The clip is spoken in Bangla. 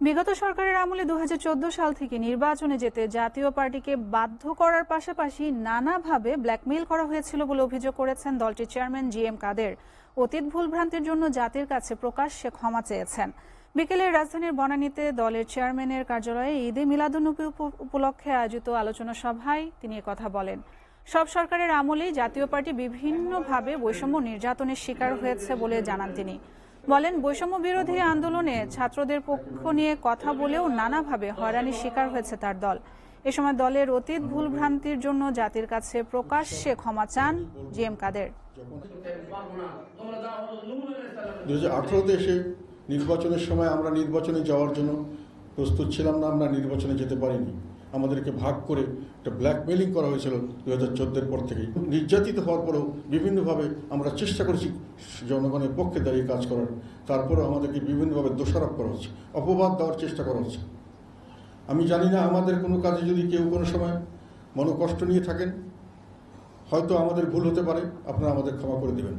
বিগত সরকারের আমলে 2014 সাল থেকে নির্বাচনে যেতে জাতীয় পার্টিকে বাধ্য করার পাশাপাশি নানাভাবে ব্ল্যাকমেইল করা হয়েছিল বলে অভিযোগ করেছেন দলটির চেয়ারম্যান জি.এম. কাদের। অতীত ভুলভ্রান্তির জন্য জাতির কাছে প্রকাশ্যে ক্ষমা চেয়েছেন। বিকেলে রাজধানীর বনানীতে দলের চেয়ারম্যানের কার্যালয়ে ঈদে মিলাদুন্নবী উপলক্ষে আয়োজিত আলোচনা সভায় তিনি কথা বলেন। সব সরকারের আমলেই জাতীয় পার্টি বিভিন্নভাবে বৈষম্য নির্যাতনের শিকার হয়েছে বলে জানান তিনি। বলেন, বৈষম্য বিরোধী আন্দোলনে ছাত্রদের পক্ষ নিয়ে কথা বলেও নানাভাবে হয়রানির শিকার হয়েছে তার দল। এ সময় দলের অতীত ভুলভ্রান্তির জন্য জাতির কাছে প্রকাশ্যে ক্ষমা চান জি.এম. কাদের। 2018 এসে নির্বাচনের সময় আমরা নির্বাচনে যাওয়ার জন্য প্রস্তুত ছিলাম না, আমরা নির্বাচনে যেতে পারিনি। আমাদেরকে ভাগ করে একটা ব্ল্যাকমেইলিং করা হয়েছিল 2014-এর পর থেকেই। নির্যাতিত হওয়ার পরেও বিভিন্নভাবে আমরা চেষ্টা করেছি জনগণের পক্ষে দাঁড়িয়ে কাজ করার, তারপরেও আমাদেরকে বিভিন্নভাবে দোষারোপ করা হচ্ছে, অপবাদ দেওয়ার চেষ্টা করা হচ্ছে। আমি জানি না আমাদের কোনো কাজে যদি কেউ কোনো সময় মনোকষ্ট নিয়ে থাকেন, হয়তো আমাদের ভুল হতে পারে, আপনারা আমাদের ক্ষমা করে দেবেন।